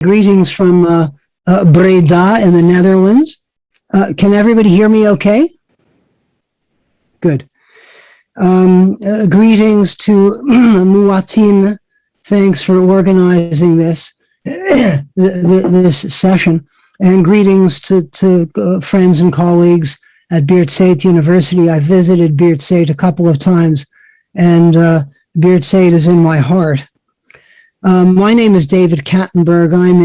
Greetings from Breda in the Netherlands. Can everybody hear me okay? Good. Greetings to Muatin. Thanks for organizing this session. And greetings to friends and colleagues at Beert Said University. I visited Beert Said a couple of times, and Beert Said is in my heart. My name is David Kattenberg. I'm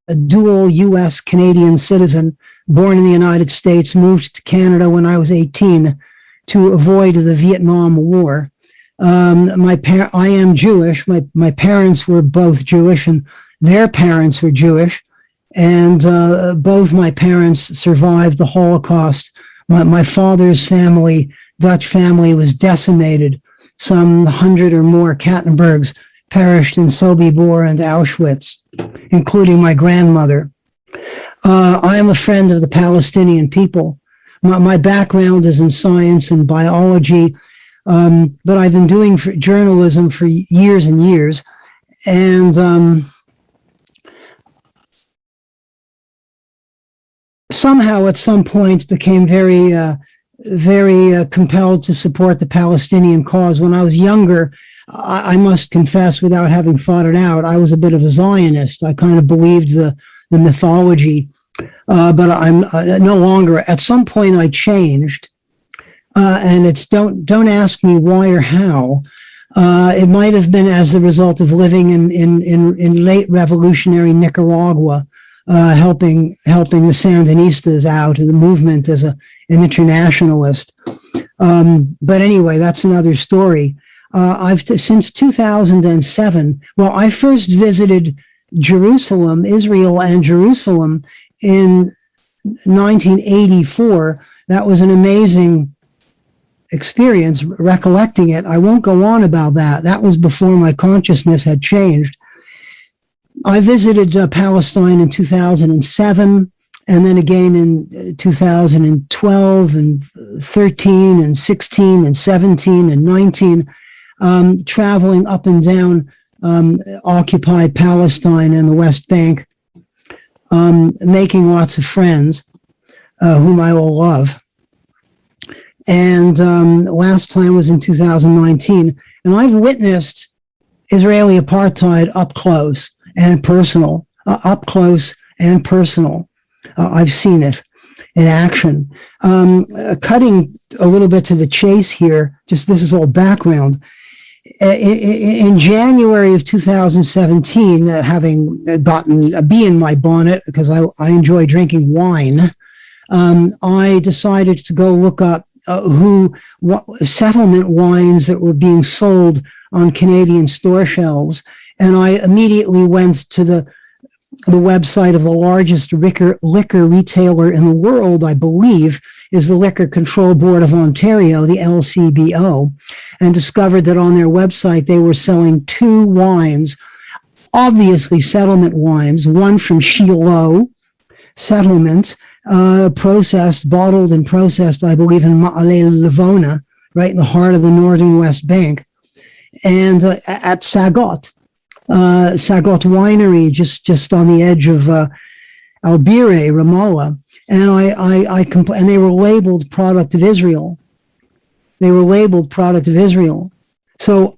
a dual U.S.-Canadian citizen, born in the United States, moved to Canada when I was 18 to avoid the Vietnam War. I am Jewish. My parents were both Jewish, and their parents were Jewish. And both my parents survived the Holocaust. My father's family, Dutch family, was decimated. Some 100 or more Kattenbergs perished in Sobibor and Auschwitz, including my grandmother. I am a friend of the Palestinian people. My background is in science and biology, but I've been doing journalism for years and years. And somehow at some point became very compelled to support the Palestinian cause. When I was younger, I must confess, without having thought it out, I was a bit of a Zionist. I kind of believed the mythology, but I'm no longer. At some point, I changed, and it's don't ask me why or how. It might have been as the result of living in late revolutionary Nicaragua, helping the Sandinistas out in the movement as an internationalist. But anyway, that's another story. Since 2007, well, I first visited Jerusalem, Israel and Jerusalem in 1984. That was an amazing experience, recollecting it. I won't go on about that. That was before my consciousness had changed. I visited Palestine in 2007, and then again in 2012 and 13 and 16 and 17 and 19. Traveling up and down occupied Palestine and the West Bank, making lots of friends whom I will love. And last time was in 2019, and I've witnessed Israeli apartheid up close and personal, I've seen it in action. Cutting a little bit to the chase here, just this is all background. In January of 2017, having gotten a bee in my bonnet because I enjoy drinking wine, I decided to go look up what settlement wines that were being sold on Canadian store shelves, and I immediately went to the website of the largest liquor retailer in the world, I believe, is the Liquor Control Board of Ontario, the LCBO, and discovered that on their website they were selling two wines, obviously settlement wines, one from Shiloh settlement, bottled and processed, I believe, in Ma'ale Livona, right in the heart of the northern West Bank, and at Sagot Winery, just on the edge of Albireh, Ramallah. And and they were labeled product of Israel. So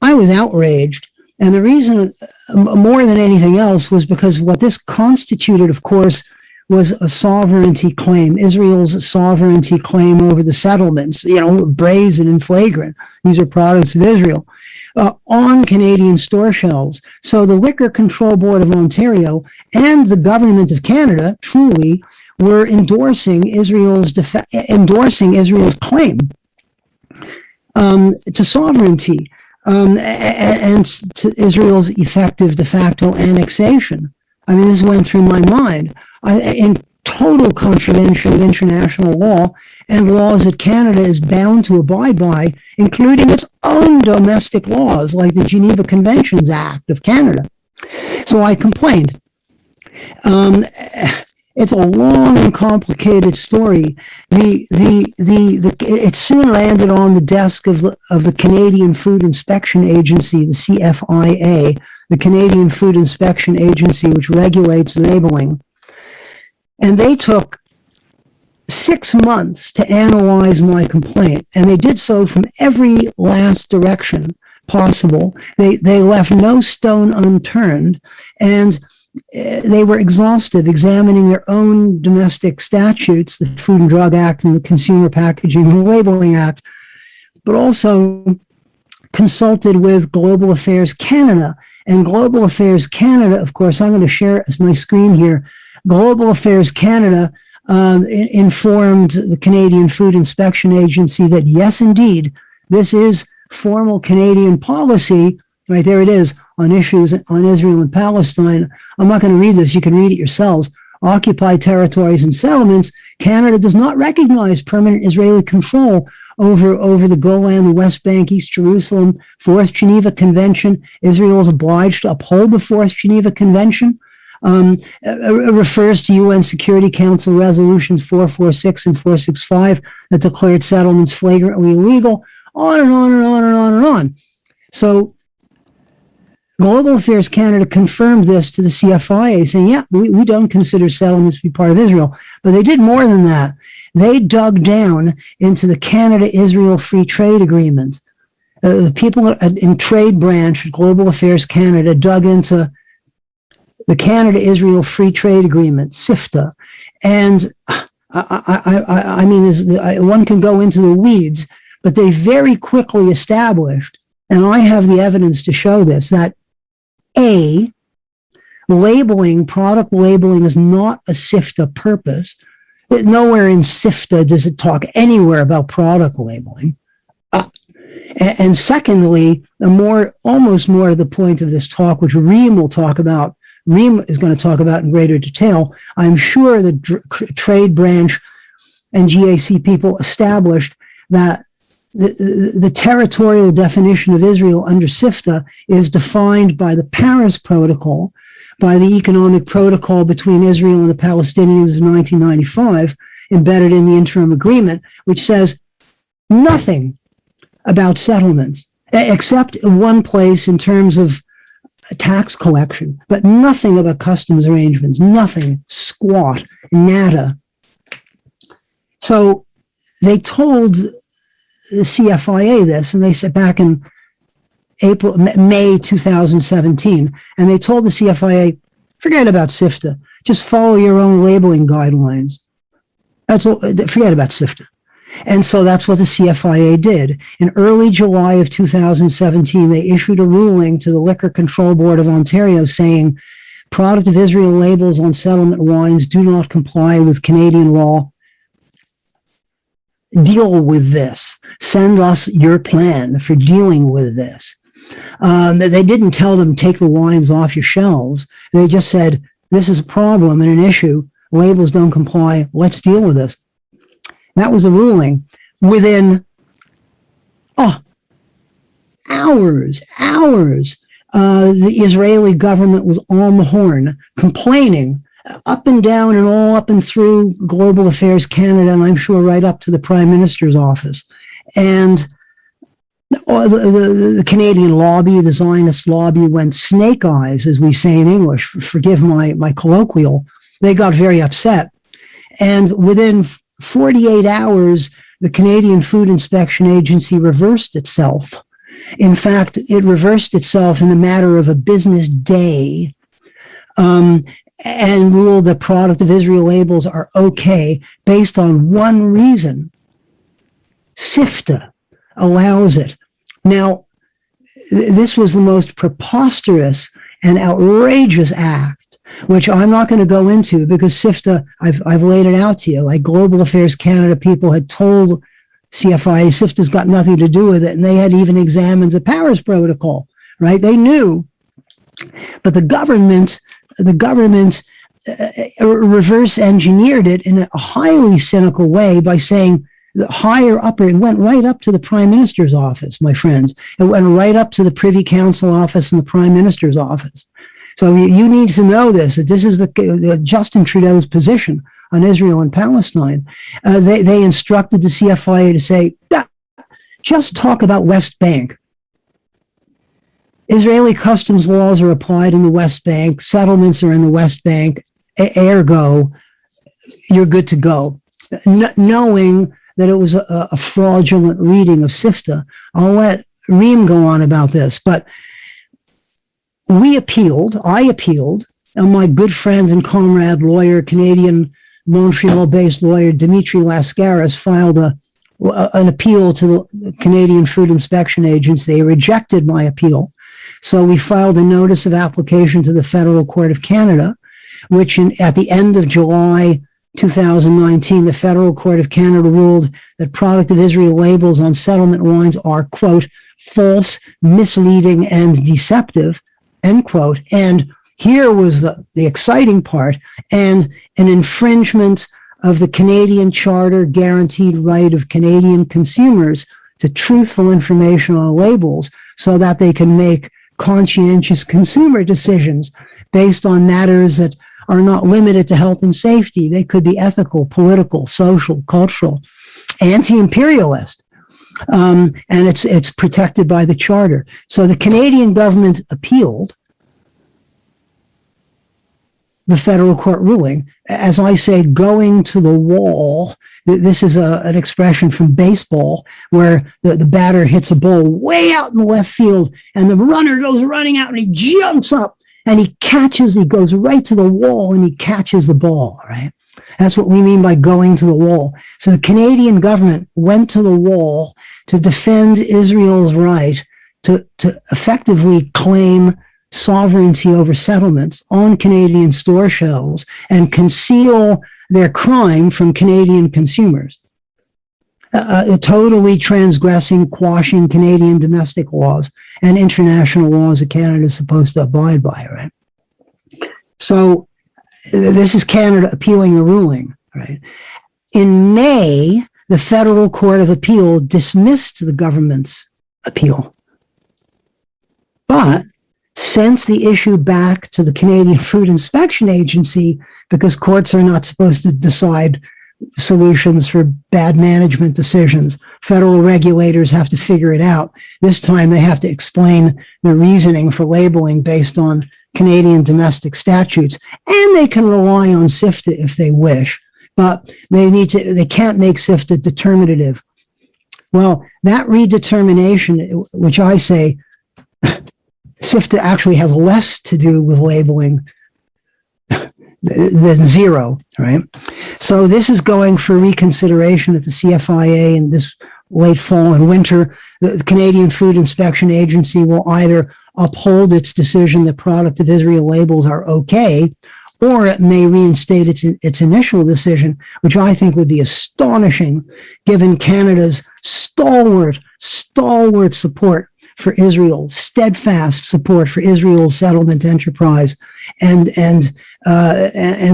I was outraged. And the reason, more than anything else, was because what this constituted, of course, was a sovereignty claim, Israel's sovereignty claim over the settlements, brazen and flagrant. These are products of Israel. On Canadian store shelves. So the Liquor Control Board of Ontario and the government of Canada truly were endorsing Israel's claim to sovereignty and to Israel's effective de facto annexation. I mean, this went through my mind. In total contravention of international law and laws that Canada is bound to abide by, including its own domestic laws, like the Geneva Conventions Act of Canada. So I complained. It's a long and complicated story. It soon landed on the desk of the Canadian Food Inspection Agency, the CFIA, the Canadian Food Inspection Agency, which regulates labeling. And they took 6 months to analyze my complaint, and they did so from every last direction possible. They left no stone unturned, and they were exhaustive, examining their own domestic statutes, the Food and Drug Act and the Consumer Packaging and Labeling Act, but also consulted with Global Affairs Canada. And Global Affairs Canada, of course, I'm going to share my screen here. Global Affairs Canada informed the Canadian Food Inspection Agency that, yes, indeed, this is formal Canadian policy. Right there it is, on issues on Israel and Palestine. I'm not going to read this. You can read it yourselves. Occupied territories and settlements. Canada does not recognize permanent Israeli control over the Golan, the West Bank, East Jerusalem. Fourth Geneva Convention. Israel is obliged to uphold the Fourth Geneva Convention. Refers to UN Security Council resolutions 446 and 465 that declared settlements flagrantly illegal. On and on and on and on and on. So Global Affairs Canada confirmed this to the CFIA, saying, yeah, we don't consider settlements to be part of Israel. But they did more than that. They dug down into the Canada-Israel Free Trade Agreement. The people in trade branch at Global Affairs Canada dug into the Canada-Israel Free Trade Agreement, SIFTA. And I mean, one can go into the weeds, but they very quickly established, and I have the evidence to show this, that labeling, product labeling is not a SIFTA purpose. Nowhere in SIFTA does it talk anywhere about product labeling. And secondly, almost more to the point of this talk, which Reem will talk about, Reem is going to talk about in greater detail. I'm sure the trade branch and GAC people established that the territorial definition of Israel under SIFTA is defined by the Paris Protocol, by the economic protocol between Israel and the Palestinians in 1995, embedded in the interim agreement, which says nothing about settlements, except in one place in terms of tax collection, but nothing about customs arrangements, nothing, squat, nada. So they told the CFIA this, and they said back in May 2017, and they told the CFIA, forget about SIFTA, just follow your own labeling guidelines. That's all, forget about SIFTA. And so that's what the CFIA did. In early July of 2017, they issued a ruling to the Liquor Control Board of Ontario saying, product of Israel labels on settlement wines do not comply with Canadian law. Deal with this. Send us your plan for dealing with this. They didn't tell them, take the wines off your shelves. They just said, this is a problem and an issue. Labels don't comply. Let's deal with this. That was the ruling. Within hours, the Israeli government was on the horn, complaining up and down and all up and through Global Affairs Canada, and I'm sure right up to the Prime Minister's office. And the Canadian lobby, the Zionist lobby, went snake eyes, as we say in English. Forgive my colloquial. They got very upset. And within 48 hours, the Canadian Food Inspection Agency reversed itself. In fact, it reversed itself in a matter of a business day, and ruled that product of Israel labels are okay based on one reason. SIFTA allows it. Now, this was the most preposterous and outrageous act, which I'm not going to go into because SIFTA, I've laid it out to you. Like Global Affairs Canada people had told CFIA, SIFTA's got nothing to do with it, and they had even examined the Paris Protocol, right? They knew. But the government reverse engineered it in a highly cynical way by saying the higher up, it went right up to the Prime Minister's office, my friends. It went right up to the Privy Council office and the Prime Minister's office. So you need to know this, that this is the Justin Trudeau's position on Israel and Palestine. They instructed the CFIA to say, just talk about West Bank. Israeli customs laws are applied in the West Bank, settlements are in the West Bank, ergo, you're good to go. Knowing that it was a fraudulent reading of SIFTA. I'll let Reem go on about this, but I appealed, and my good friend and comrade lawyer, Canadian Montreal-based lawyer Dimitri Lascaris filed an appeal to the Canadian Food Inspection Agency. They rejected my appeal. So we filed a notice of application to the Federal Court of Canada, which at the end of July 2019, the Federal Court of Canada ruled that product of Israel labels on settlement wines are, quote, false, misleading, and deceptive, end quote. And here was the exciting part, and an infringement of the Canadian Charter guaranteed right of Canadian consumers to truthful information on labels so that they can make conscientious consumer decisions based on matters that are not limited to health and safety. They could be ethical, political, social, cultural, anti-imperialist. And it's protected by the Charter. So the Canadian government appealed the federal court ruling. As I say, going to the wall. This is an expression from baseball where the batter hits a ball way out in the left field and the runner goes running out and he jumps up and he goes right to the wall and he catches the ball, right? That's what we mean by going to the wall. So the Canadian government went to the wall to defend Israel's right to effectively claim sovereignty over settlements on Canadian store shelves and conceal their crime from Canadian consumers, totally transgressing, quashing Canadian domestic laws and international laws that Canada is supposed to abide by, right? So this is Canada appealing the ruling, right? In May, the Federal Court of Appeal dismissed the government's appeal, but sent the issue back to the Canadian Food Inspection Agency because courts are not supposed to decide solutions for bad management decisions. Federal regulators have to figure it out. This time they have to explain the reasoning for labeling based on Canadian domestic statutes, and they can rely on SIFTA if they wish, but they can't make SIFTA determinative. Well, that redetermination, which I say SIFTA actually has less to do with labeling than zero, right? So this is going for reconsideration at the CFIA in this late fall and winter. The Canadian Food Inspection Agency will either uphold its decision that product of Israel labels are okay, or it may reinstate its initial decision, which I think would be astonishing given Canada's stalwart support for Israel, steadfast support for Israel's settlement enterprise, and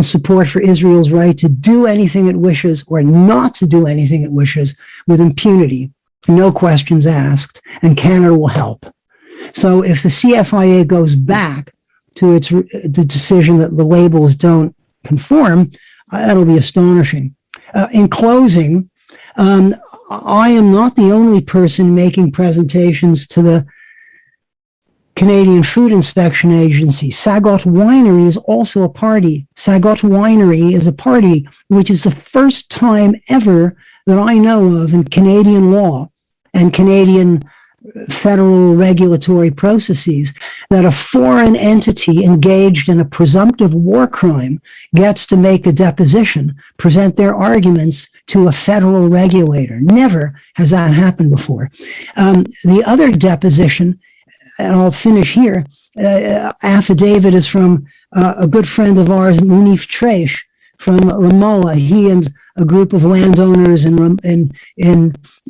support for Israel's right to do anything it wishes or not to do anything it wishes with impunity, no questions asked, and Canada will help. So if the CFIA goes back to the decision that the labels don't conform, that'll be astonishing. In closing, I am not the only person making presentations to the Canadian Food Inspection Agency. Sagot Winery is also a party. Sagot Winery is a party which is the first time ever that I know of in Canadian law and Canadian federal regulatory processes that a foreign entity engaged in a presumptive war crime gets to make a deposition, present their arguments to a federal regulator. Never has that happened before. The other deposition, and I'll finish here, affidavit is from a good friend of ours, Munif Tresh, from Ramallah. He and a group of landowners in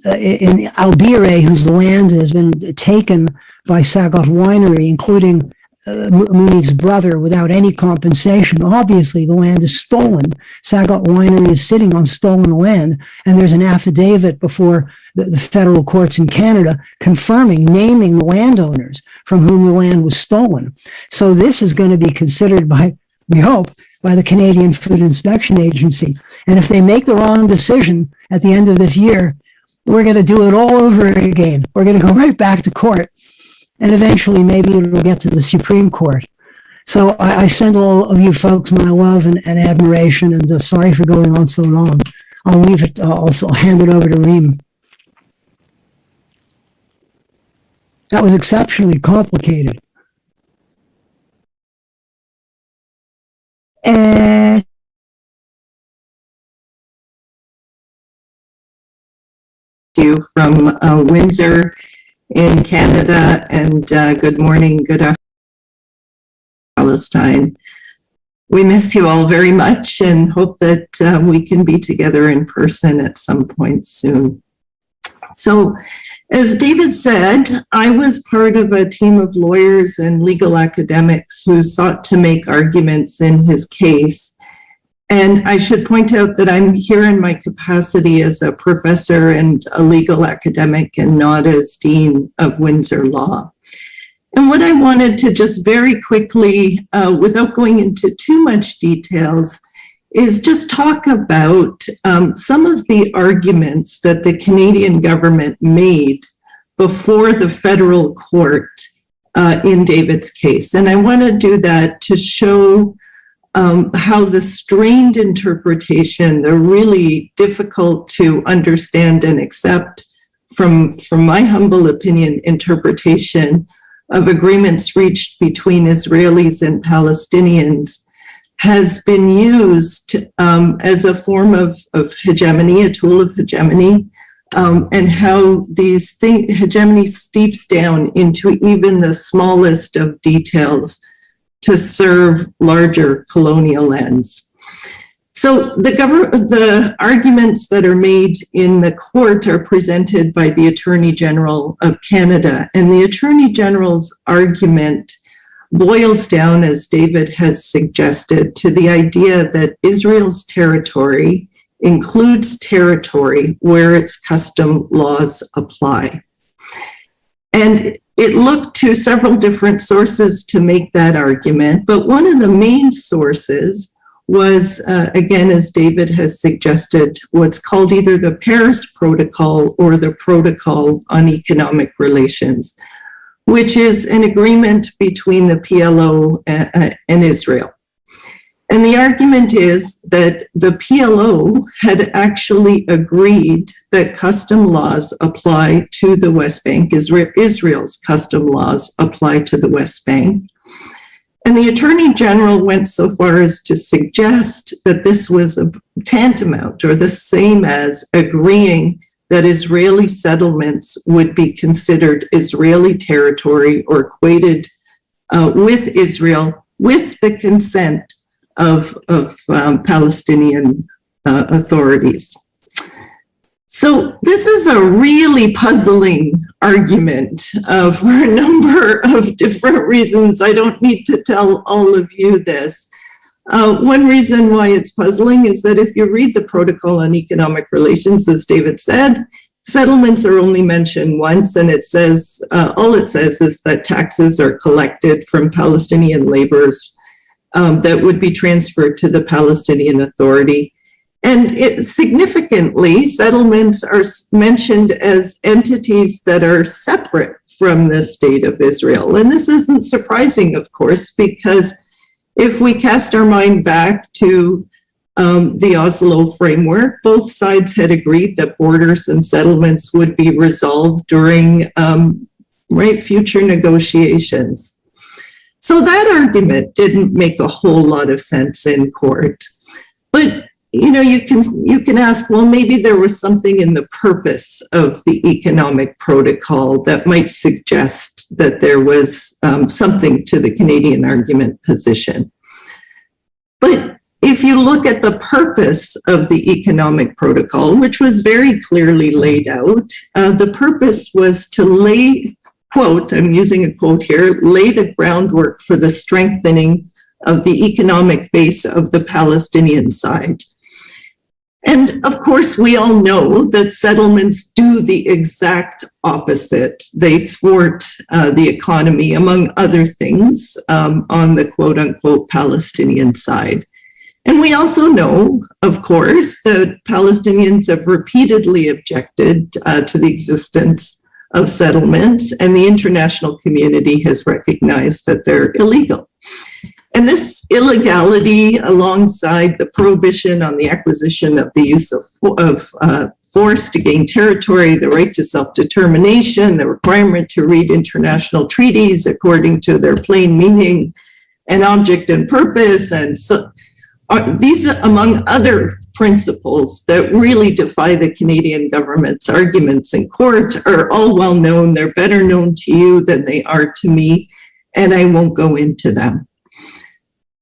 Albire, whose land has been taken by Sagot Winery, including Munif's brother, without any compensation. Obviously, the land is stolen. Sagot Winery is sitting on stolen land, and there's an affidavit before the federal courts in Canada confirming, naming the landowners from whom the land was stolen. So this is going to be considered by, we hope, by the Canadian Food Inspection Agency. And if they make the wrong decision at the end of this year, we're going to do it all over again. We're going to go right back to court. and eventually maybe it'll get to the Supreme Court. So I send all of you folks my love and admiration, and sorry for going on so long. I'll leave it, I'll hand it over to Reem. That was exceptionally complicated. You from Windsor in Canada, and good morning, good afternoon, Palestine. We miss you all very much and hope that we can be together in person at some point soon. So, as David said, I was part of a team of lawyers and legal academics who sought to make arguments in his case. And I should point out that I'm here in my capacity as a professor and a legal academic and not as Dean of Windsor Law. And what I wanted to just very quickly, without going into too much details, is just talk about some of the arguments that the Canadian government made before the federal court in David's case. And I want to do that to show how the strained interpretation, the really difficult to understand and accept from my humble opinion, interpretation of agreements reached between Israelis and Palestinians has been used as a form of hegemony, a tool of hegemony, and how these hegemony steeps down into even the smallest of details to serve larger colonial ends. So the arguments that are made in the court are presented by the Attorney General of Canada, and the Attorney General's argument boils down, as David has suggested, to the idea that Israel's territory includes territory where its custom laws apply. And it looked to several different sources to make that argument, but one of the main sources was, again, as David has suggested, what's called either the Paris Protocol or the Protocol on Economic Relations, which is an agreement between the PLO and Israel. And the argument is that the PLO had actually agreed that custom laws apply to the West Bank, Israel's custom laws apply to the West Bank. And the Attorney General went so far as to suggest that this was a tantamount or the same as agreeing that Israeli settlements would be considered Israeli territory or equated with Israel with the consent of Palestinian authorities. So this is a really puzzling argument for a number of different reasons. I don't need to tell all of you this. One reason why it's puzzling is that if you read the Protocol on Economic Relations, as David said, settlements are only mentioned once, and it says, all it says is that taxes are collected from Palestinian laborers that would be transferred to the Palestinian Authority. And significantly, settlements are mentioned as entities that are separate from the state of Israel. And this isn't surprising, of course, because if we cast our mind back to the Oslo framework, both sides had agreed that borders and settlements would be resolved during future negotiations. So that argument didn't make a whole lot of sense in court. But you can ask, well, maybe there was something in the purpose of the economic protocol that might suggest that there was something to the Canadian argument position. But if you look at the purpose of the economic protocol, which was very clearly laid out, the purpose was to lay, quote, I'm using a quote here, lay the groundwork for the strengthening of the economic base of the Palestinian side. And of course, we all know that settlements do the exact opposite. They thwart the economy, among other things, on the quote unquote Palestinian side. And we also know, of course, that Palestinians have repeatedly objected to the existence of settlements, and the international community has recognized that they're illegal. And this illegality, alongside the prohibition on the acquisition of the use of force to gain territory, the right to self-determination, the requirement to read international treaties according to their plain meaning and object and purpose, and so these are among other principles that really defy the Canadian government's arguments in court, are all well known. They're better known to you than they are to me, and I won't go into them.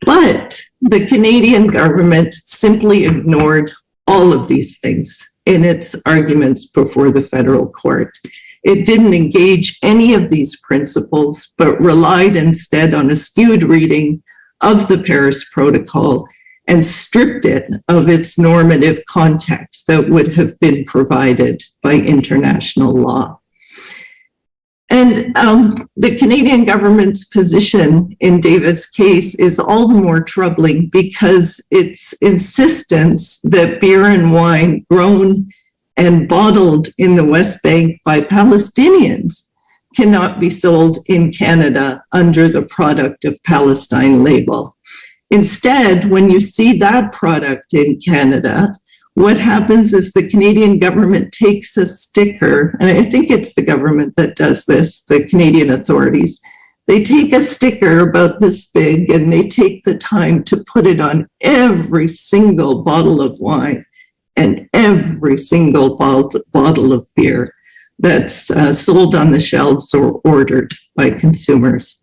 But the Canadian government simply ignored all of these things in its arguments before the federal court. It didn't engage any of these principles, but relied instead on a skewed reading of the Paris Protocol and stripped it of its normative context that would have been provided by international law. And the Canadian government's position in David's case is all the more troubling because its insistence that beer and wine grown and bottled in the West Bank by Palestinians cannot be sold in Canada under the Product of Palestine label. Instead, when you see that product in Canada, what happens is the Canadian government takes a sticker, and I think it's the government that does this, the Canadian authorities. They take a sticker about this big and they take the time to put it on every single bottle of wine and every single bottle of beer that's sold on the shelves or ordered by consumers.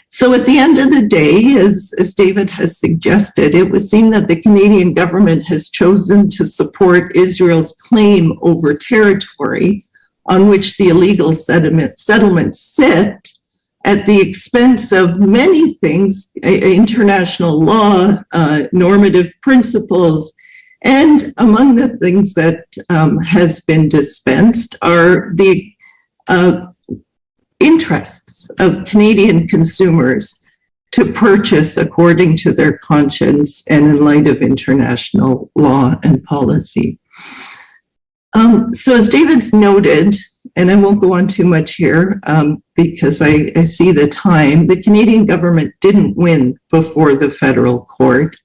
So at the end of the day, as David has suggested, it would seem that the Canadian government has chosen to support Israel's claim over territory on which the illegal settlements sit at the expense of many things, international law, normative principles, and among the things that has been dispensed are the interests of Canadian consumers to purchase according to their conscience and in light of international law and policy. So as David's noted, and I won't go on too much here because I see the time, the Canadian government didn't win before the federal court,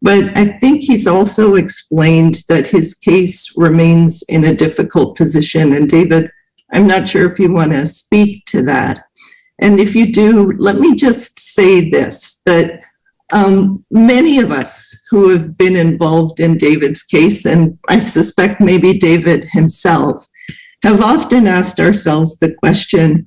but I think he's also explained that his case remains in a difficult position. And David, I'm not sure if you want to speak to that. And if you do, let me just say this, that many of us who have been involved in David's case, and I suspect maybe David himself, have often asked ourselves the question,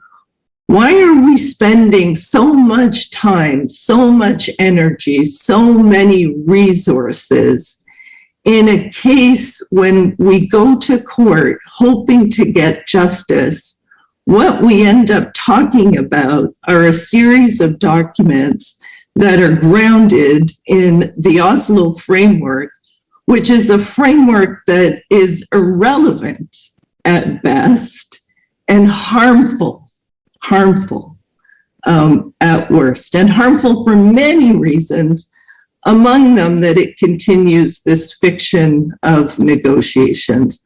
why are we spending so much time, so much energy, so many resources in a case when we go to court hoping to get justice? What we end up talking about are a series of documents that are grounded in the Oslo framework, which is a framework that is irrelevant at best and harmful at worst, and harmful for many reasons, among them that it continues this fiction of negotiations.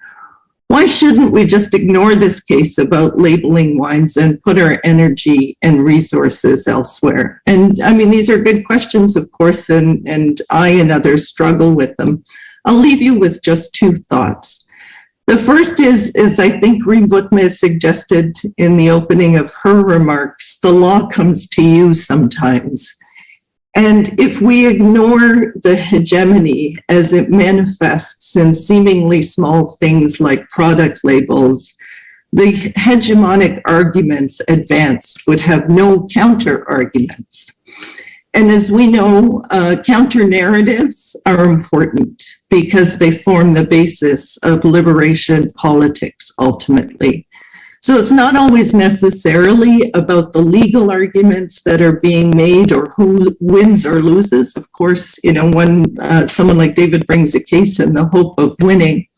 Why shouldn't we just ignore this case about labeling wines and put our energy and resources elsewhere? And I mean, these are good questions, of course, and I and others struggle with them. I'll leave you with just two thoughts. The first is I think Reem suggested in the opening of her remarks, the law comes to you sometimes. And if we ignore the hegemony as it manifests in seemingly small things like product labels, the hegemonic arguments advanced would have no counter arguments. And as we know, counter narratives are important because they form the basis of liberation politics ultimately. So it's not always necessarily about the legal arguments that are being made or who wins or loses. Of course, you know, when someone like David brings a case in the hope of winning,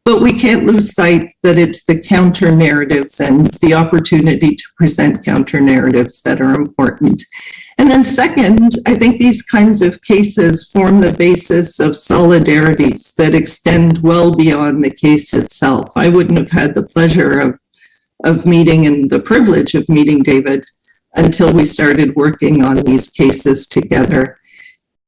but we can't lose sight that it's the counter narratives and the opportunity to present counter narratives that are important. And then second, I think these kinds of cases form the basis of solidarities that extend well beyond the case itself. I wouldn't have had the pleasure of of meeting and the privilege of meeting David until we started working on these cases together.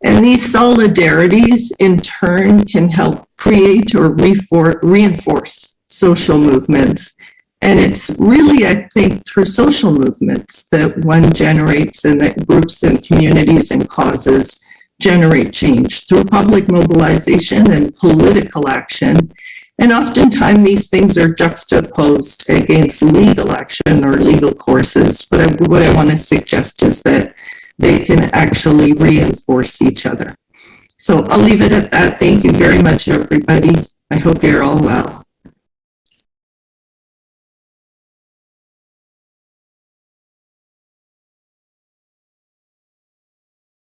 And these solidarities in turn can help create or reinforce social movements. And it's really, I think, through social movements that one generates and that groups and communities and causes generate change through public mobilization and political action. And oftentimes these things are juxtaposed against legal action or legal courses. But what I want to suggest is that they can actually reinforce each other. So I'll leave it at that. Thank you very much, everybody. I hope you're all well.